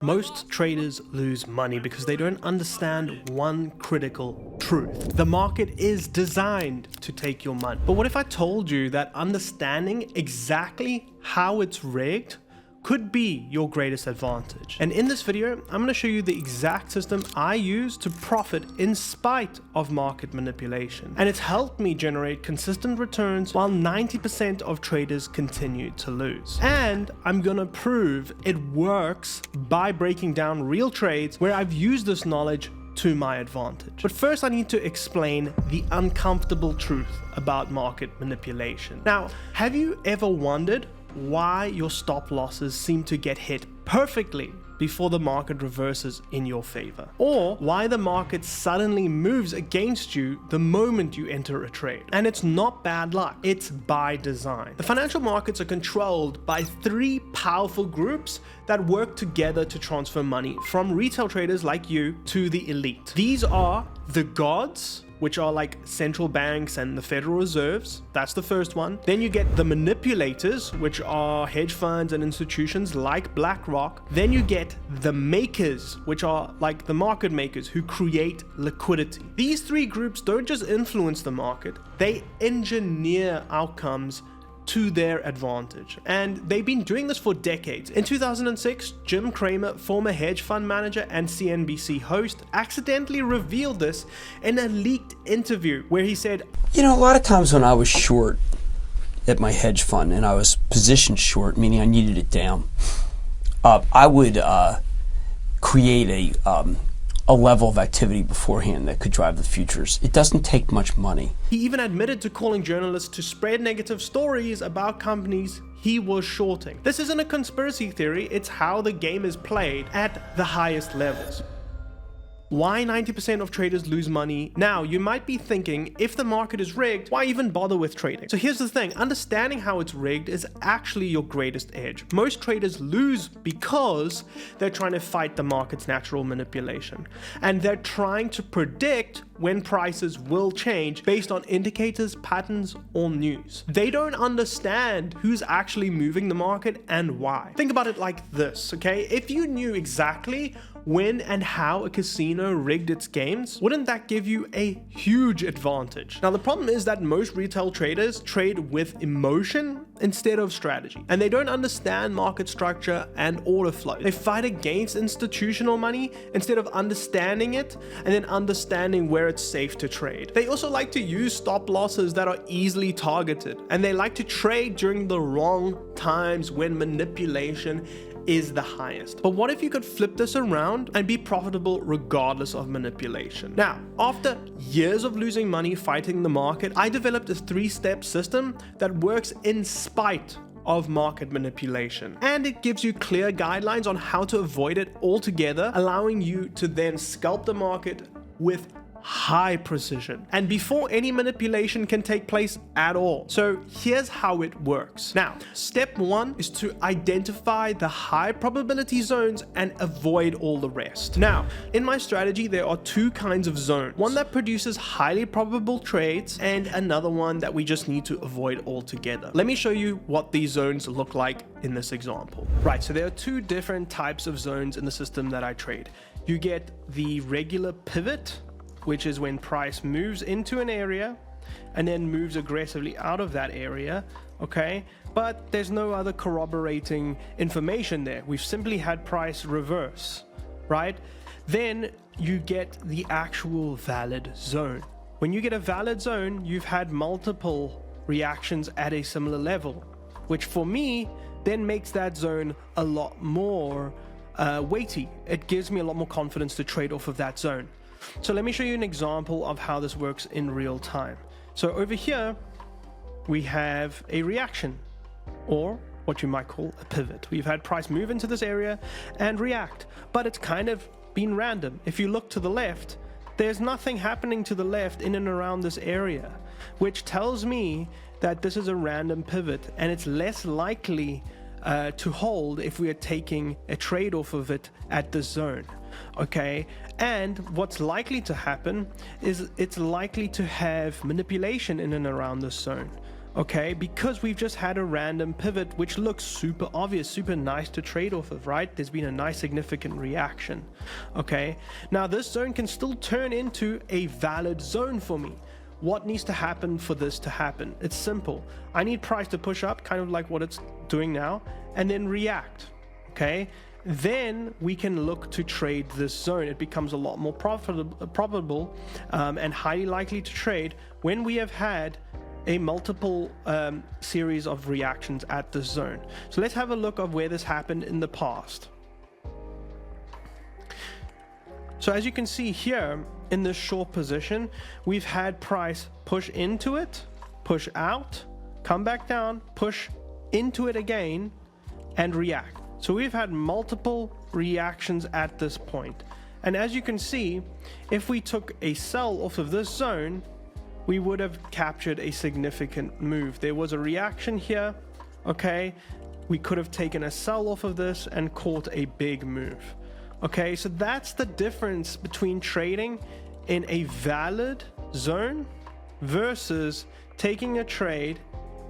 Most traders lose money because they don't understand one critical truth. The market is designed to take your money. But what if I told you that understanding exactly how it's rigged could be your greatest advantage? And in this video, I'm going to show you the exact system I use to profit in spite of market manipulation. And it's helped me generate consistent returns while 90% of traders continue to lose. And I'm going to prove it works by breaking down real trades where I've used this knowledge to my advantage. But first I need to explain the uncomfortable truth about market manipulation. Now, have you ever wondered why your stop losses seem to get hit perfectly before the market reverses in your favor? Or why the market suddenly moves against you the moment you enter a trade? And it's not bad luck, it's by design. The financial markets are controlled by three powerful groups that work together to transfer money from retail traders like you to the elite. These are the gods, which are like central banks and the Federal Reserves. That's the first one. Then you get the manipulators, which are hedge funds and institutions like BlackRock. Then you get the makers, which are like the market makers who create liquidity. These three groups don't just influence the market, they engineer outcomes to their advantage. And they've been doing this for decades. In 2006, Jim Cramer, former hedge fund manager and CNBC host, accidentally revealed this in a leaked interview where he said, "You know, a lot of times when I was short at my hedge fund and I was positioned short, meaning I needed it down, I would create a level of activity beforehand that could drive the futures. It doesn't take much money." He even admitted to calling journalists to spread negative stories about companies he was shorting. This isn't a conspiracy theory, it's how the game is played at the highest levels. Why 90% of traders lose money? Now, you might be thinking, if the market is rigged, why even bother with trading? So here's the thing, understanding how it's rigged is actually your greatest edge. Most traders lose because they're trying to fight the market's natural manipulation. And they're trying to predict when prices will change based on indicators, patterns, or news. They don't understand who's actually moving the market and why. Think about it like this, okay? If you knew exactly when and how a casino rigged its games, wouldn't that give you a huge advantage? Now, the problem is that most retail traders trade with emotion instead of strategy, and they don't understand market structure and order flow. They fight against institutional money instead of understanding it and then understanding where it's safe to trade. They also like to use stop losses that are easily targeted, and they like to trade during the wrong times when manipulation is the highest. But what if you could flip this around and be profitable regardless of manipulation? Now, after years of losing money fighting the market, I developed a 3-step system that works in spite of market manipulation. And it gives you clear guidelines on how to avoid it altogether, allowing you to then scalp the market with high precision and before any manipulation can take place at all. So here's how it works. Now, step 1 is to identify the high probability zones and avoid all the rest. Now, in my strategy, there are 2 kinds of zones. One that produces highly probable trades and another one that we just need to avoid altogether. Let me show you what these zones look like in this example. Right, so there are 2 different types of zones in the system that I trade. You get the regular pivot, which is when price moves into an area and then moves aggressively out of that area, okay? But there's no other corroborating information there. We've simply had price reverse, right? Then you get the actual valid zone. When you get a valid zone, you've had multiple reactions at a similar level, which for me then makes that zone a lot more weighty. It gives me a lot more confidence to trade off of that zone. So let me show you an example of how this works in real time. So over here, we have a reaction, or what you might call a pivot. We've had price move into this area and react, but it's kind of been random. If you look to the left, there's nothing happening to the left in and around this area, which tells me that this is a random pivot and it's less likely to hold if we are taking a trade off of it at the zone. Okay, and what's likely to happen is it's likely to have manipulation in and around this zone. okay, because we've just had a random pivot which looks super obvious, super nice to trade off of, right? There's been a nice significant reaction, okay? Now this zone can still turn into a valid zone for me. What needs to happen for this to happen? It's simple. I need price to push up, kind of like what it's doing now, and then react, okay? Then we can look to trade this zone. It becomes a lot more probable and highly likely to trade when we have had a multiple series of reactions at this zone. So let's have a look of where this happened in the past. So as you can see here in this short position, we've had price push into it, push out, come back down, push into it again, and react. So we've had multiple reactions at this point. And as you can see, if we took a sell off of this zone, we would have captured a significant move. There was a reaction here, okay? We could have taken a sell off of this and caught a big move. Okay, so that's the difference between trading in a valid zone versus taking a trade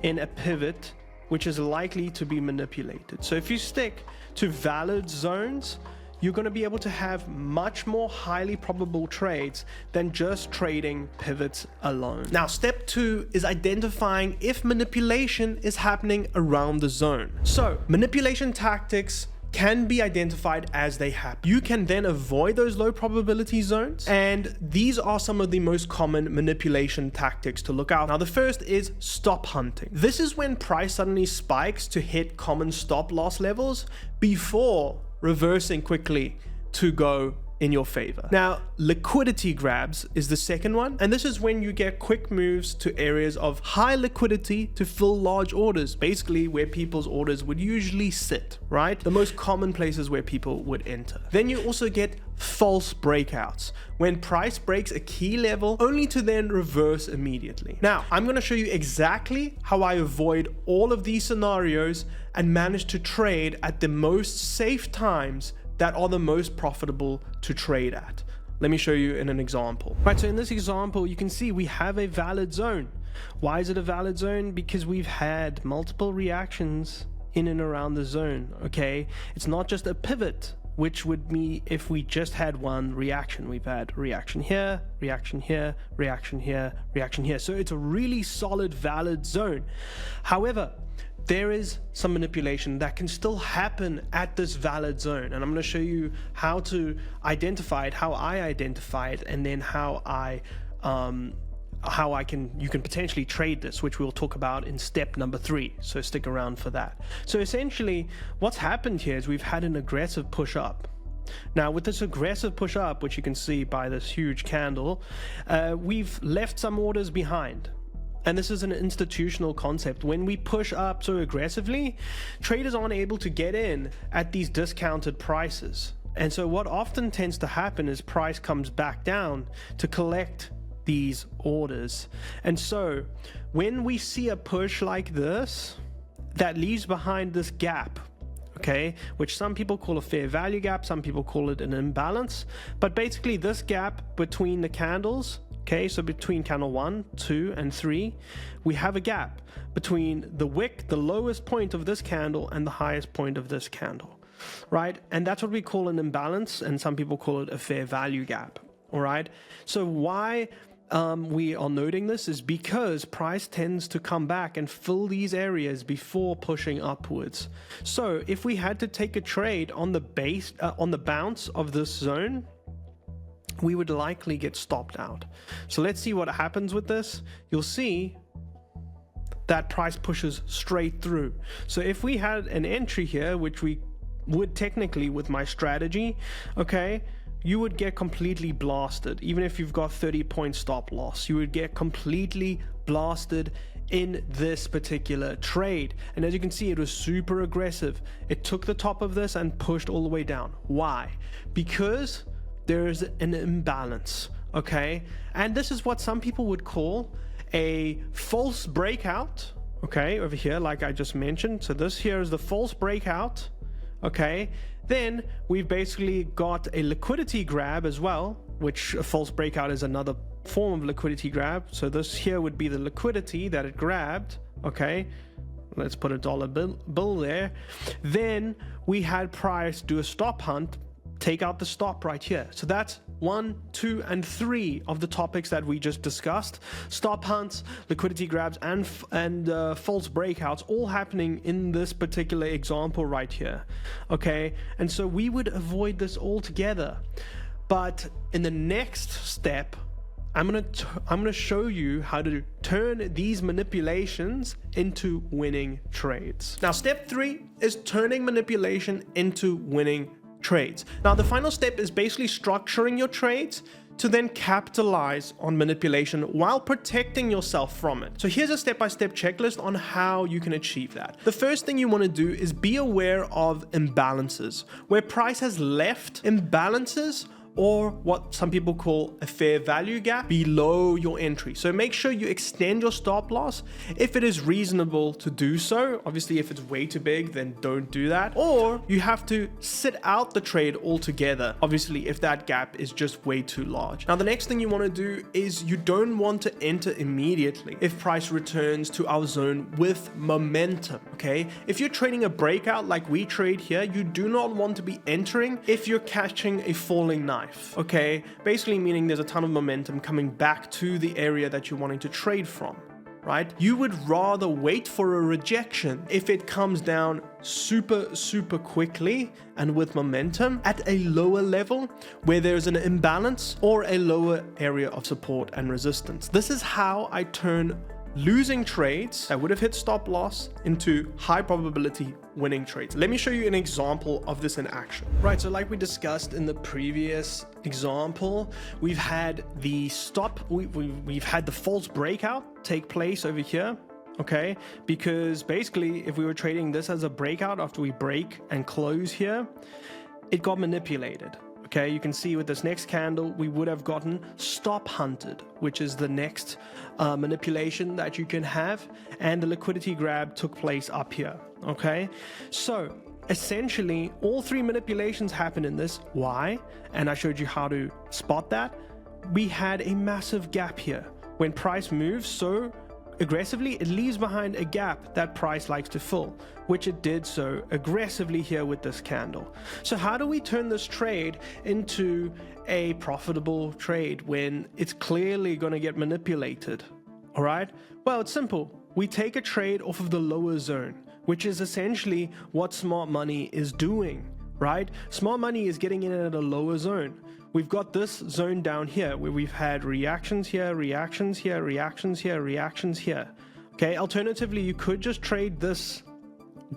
in a pivot which is likely to be manipulated. So if you stick to valid zones, you're going to be able to have much more highly probable trades than just trading pivots alone. Now, step 2 is identifying if manipulation is happening around the zone. So manipulation tactics can be identified as they happen. You can then avoid those low probability zones, and these are some of the most common manipulation tactics to look out. Now, the first is stop hunting. This is when price suddenly spikes to hit common stop loss levels before reversing quickly to go in your favor. Now, liquidity grabs is the second one, and this is when you get quick moves to areas of high liquidity to fill large orders, basically where people's orders would usually sit, right? The most common places where people would enter. Then you also get false breakouts, when price breaks a key level only to then reverse immediately. Now, I'm going to show you exactly how I avoid all of these scenarios and manage to trade at the most safe times that are the most profitable to trade at. Let me show you in an example. Right, so in this example, you can see we have a valid zone. Why is it a valid zone? Because we've had multiple reactions in and around the zone, okay? It's not just a pivot, which would be if we just had one reaction. We've had reaction here, reaction here, reaction here, reaction here. So it's a really solid, valid zone. However, there is some manipulation that can still happen at this valid zone, and I'm going to show you how to identify it, how I identify it, and then you can potentially trade this, which we'll talk about in step number 3. So stick around for that. So essentially, what's happened here is we've had an aggressive push up. Now, with this aggressive push up, which you can see by this huge candle, we've left some orders behind. And this is an institutional concept. When we push up so aggressively, traders aren't able to get in at these discounted prices. And so what often tends to happen is price comes back down to collect these orders. And so when we see a push like this that leaves behind this gap, okay, which some people call a fair value gap, some people call it an imbalance, but basically this gap between the candles, okay, so between candle 1, 2, and 3, we have a gap between the wick, the lowest point of this candle, and the highest point of this candle, right? And that's what we call an imbalance, and some people call it a fair value gap, all right? So why we are noting this is because price tends to come back and fill these areas before pushing upwards. So if we had to take a trade on the base, on the bounce of this zone, we would likely get stopped out. So let's see what happens with this. You'll see that price pushes straight through. So if we had an entry here, which we would technically with my strategy, okay, you would get completely blasted. Even if you've got 30-point stop loss, you would get completely blasted in this particular trade. And as you can see, it was super aggressive. It took the top of this and pushed all the way down. Why? Because there's an imbalance, okay? And this is what some people would call a false breakout, okay, over here, like I just mentioned. So this here is the false breakout, okay? Then we've basically got a liquidity grab as well, which a false breakout is another form of liquidity grab. So this here would be the liquidity that it grabbed, Okay, let's put a dollar bill there. Then we had price do a stop hunt, take out the stop right here. So that's 1, 2, and 3 of the topics that we just discussed. Stop hunts, liquidity grabs, and false breakouts, all happening in this particular example right here. Okay, and so we would avoid this altogether. But in the next step, I'm gonna show you how to turn these manipulations into winning trades. Now, step 3 is turning manipulation into winning trades. Now, the final step is basically structuring your trades to then capitalize on manipulation while protecting yourself from it. So here's a step-by-step checklist on how you can achieve that. The first thing you want to do is be aware of imbalances, where price has left imbalances or what some people call a fair value gap below your entry. So make sure you extend your stop loss if it is reasonable to do so. Obviously, if it's way too big, then don't do that. Or you have to sit out the trade altogether, obviously, if that gap is just way too large. Now, the next thing you want to do is you don't want to enter immediately if price returns to our zone with momentum, okay? If you're trading a breakout like we trade here, you do not want to be entering if you're catching a falling knife. Okay, basically meaning there's a ton of momentum coming back to the area that you're wanting to trade from, right? You would rather wait for a rejection if it comes down super quickly and with momentum at a lower level where there's an imbalance or a lower area of support and resistance. This is how I turn losing trades that would have hit stop loss into high probability winning trades. Let me show you an example of this in action. Right, so like we discussed in the previous example, we've had the we've had the false breakout take place over here. Okay, because basically if we were trading this as a breakout after we break and close here, it got manipulated. Okay, you can see with this next candle, we would have gotten stop hunted, which is the next manipulation that you can have. And the liquidity grab took place up here. Okay, so essentially all 3 manipulations happen in this. Why? And I showed you how to spot that. We had a massive gap here. When price moves so aggressively, it leaves behind a gap that price likes to fill, which it did so aggressively here with this candle. So how do we turn this trade into a profitable trade when it's clearly going to get manipulated? All right, well, it's simple. We take a trade off of the lower zone, which is essentially what smart money is doing, right? Smart money is getting in at a lower zone. We've got this zone down here where we've had reactions here, reactions here, reactions here, reactions here. Okay, alternatively, you could just trade this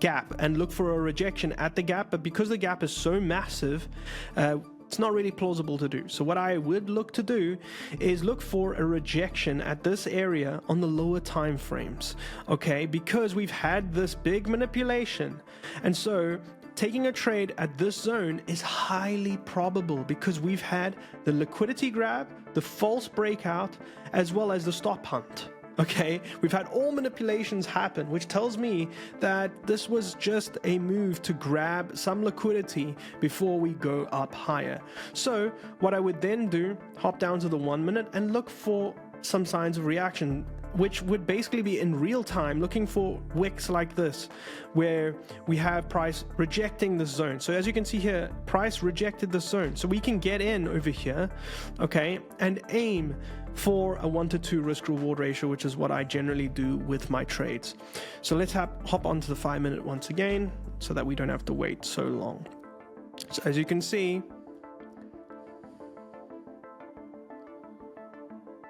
gap and look for a rejection at the gap, but because the gap is so massive, it's not really plausible to do. So what I would look to do is look for a rejection at this area on the lower time frames, okay, because we've had this big manipulation. And so taking a trade at this zone is highly probable because we've had the liquidity grab, the false breakout, as well as the stop hunt. Okay, we've had all manipulations happen, which tells me that this was just a move to grab some liquidity before we go up higher. So what I would then do, hop down to the 1 minute and look for some signs of reaction, which would basically be in real time looking for wicks like this, where we have price rejecting the zone. So as you can see here, price rejected the zone. So we can get in over here, okay, and aim for a 1 to 2 risk reward ratio, which is what I generally do with my trades. So let's hop onto the 5 minute once again, so that we don't have to wait so long. So as you can see,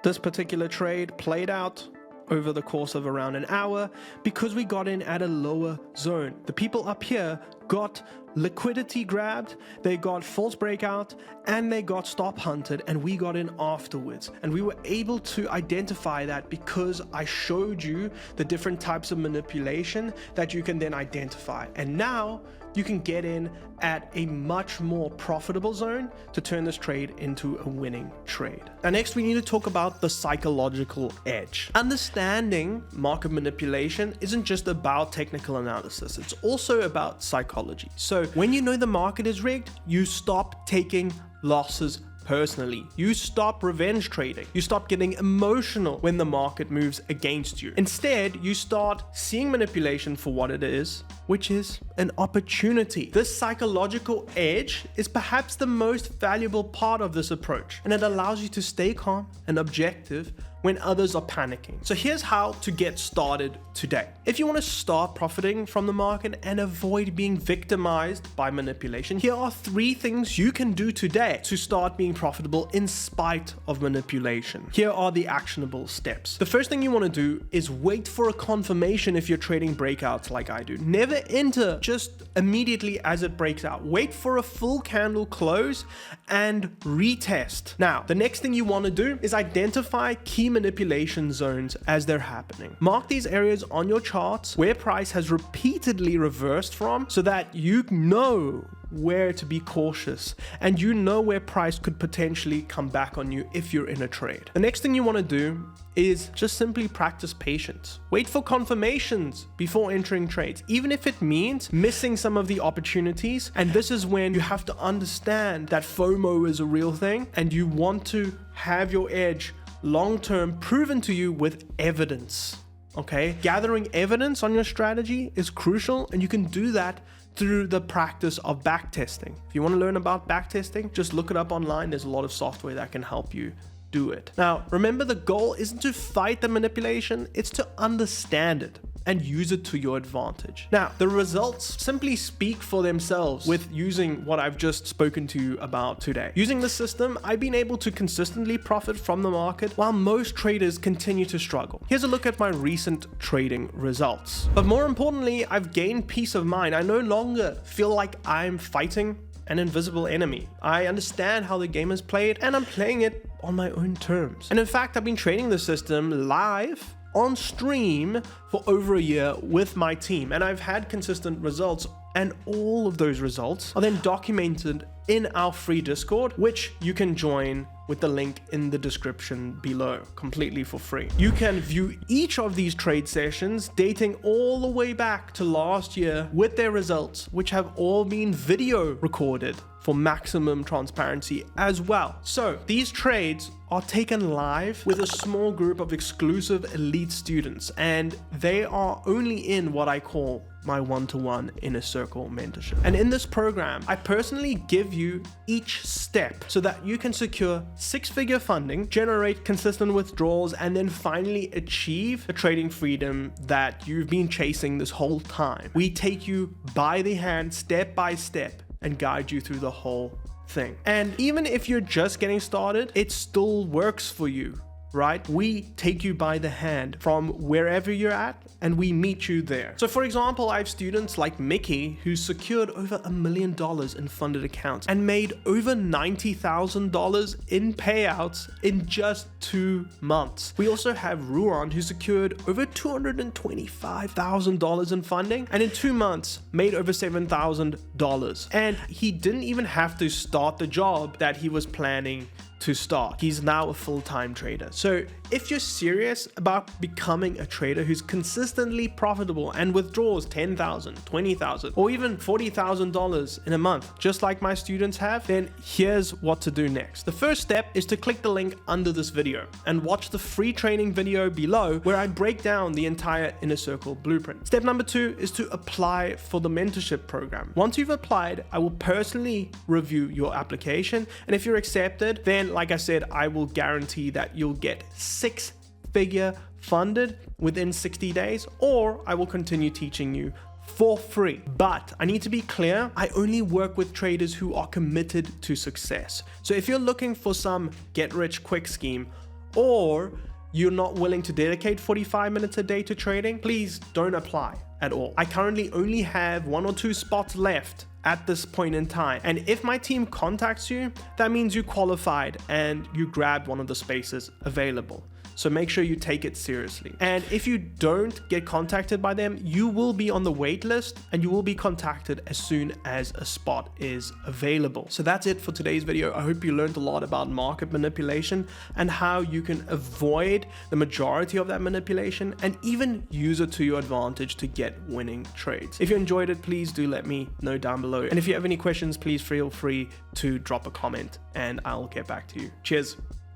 this particular trade played out over the course of around an hour because we got in at a lower zone. The people up here got liquidity grabbed, they got false breakout, and they got stop hunted, and we got in afterwards. And we were able to identify that because I showed you the different types of manipulation that you can then identify. And now you can get in at a much more profitable zone to turn this trade into a winning trade. Now, next we need to talk about the psychological edge. Understanding market manipulation isn't just about technical analysis, it's also about psychology. So when you know the market is rigged, you stop taking losses personally. You stop revenge trading. You stop getting emotional when the market moves against you. Instead, you start seeing manipulation for what it is, which is an opportunity. This psychological edge is perhaps the most valuable part of this approach, and it allows you to stay calm and objective when others are panicking. So here's how to get started today. If you want to start profiting from the market and avoid being victimized by manipulation, here are 3 things you can do today to start being profitable in spite of manipulation. Here are the actionable steps. The first thing you want to do is wait for a confirmation if you're trading breakouts like I do. Never enter just immediately as it breaks out. Wait for a full candle close and retest. Now, the next thing you want to do is identify key manipulation zones as they're happening. Mark these areas on your charts where price has repeatedly reversed from so that you know where to be cautious and you know where price could potentially come back on you if you're in a trade. The next thing you want to do is just simply practice patience. Wait for confirmations before entering trades, even if it means missing some of the opportunities. And this is when you have to understand that FOMO is a real thing and you want to have your edge long-term proven to you with evidence. Okay? Gathering evidence on your strategy is crucial, and you can do that through the practice of backtesting. If you want to learn about backtesting, just look it up online. There's a lot of software that can help you do it. Now, remember, the goal isn't to fight the manipulation, it's to understand it and use it to your advantage. Now, the results simply speak for themselves with using what I've just spoken to you about today. Using the system, I've been able to consistently profit from the market while most traders continue to struggle. Here's a look at my recent trading results. But more importantly, I've gained peace of mind. I no longer feel like I'm fighting an invisible enemy. I understand how the game is played and I'm playing it on my own terms. And in fact, I've been trading the system live on stream for over a year with my team, and I've had consistent results, and all of those results are then documented in our free Discord, which you can join with the link in the description below, completely for free. You can view each of these trade sessions dating all the way back to last year with their results, which have all been video recorded for maximum transparency as well. So these trades are taken live with a small group of exclusive elite students, and they are only in what I call my one-to-one inner circle mentorship. And in this program, I personally give you each step so that you can secure 6-figure funding, generate consistent withdrawals, and then finally achieve the trading freedom that you've been chasing this whole time. We take you by the hand, step by step, and guide you through the whole thing. And even if you're just getting started, it still works for you, right? We take you by the hand from wherever you're at and we meet you there. So for example, I have students like Mickey who secured over $1 million in funded accounts and made over $90,000 in payouts in just 2 months. We also have Ruan who secured over $225,000 in funding and in 2 months made over $7,000. And he didn't even have to start the job that he was planning to start. He's now a full-time trader. So if you're serious about becoming a trader who's consistently profitable and withdraws $10,000, $20,000, or even $40,000 in a month, just like my students have, then here's what to do next. The first step is to click the link under this video and watch the free training video below where I break down the entire Inner Circle blueprint. Step number 2 is to apply for the mentorship program. Once you've applied, I will personally review your application, and if you're accepted, then like I said, I will guarantee that you'll get 6-figure funded within 60 days, or I will continue teaching you for free. But I need to be clear, I only work with traders who are committed to success. So if you're looking for some get-rich-quick scheme, or you're not willing to dedicate 45 minutes a day to trading, please don't apply at all. I currently only have 1 or 2 spots left at this point in time. And if my team contacts you, that means you qualified and you grabbed one of the spaces available. So make sure you take it seriously. And if you don't get contacted by them, you will be on the wait list and you will be contacted as soon as a spot is available. So that's it for today's video. I hope you learned a lot about market manipulation and how you can avoid the majority of that manipulation and even use it to your advantage to get winning trades. If you enjoyed it, please do let me know down below. And if you have any questions, please feel free to drop a comment and I'll get back to you. Cheers.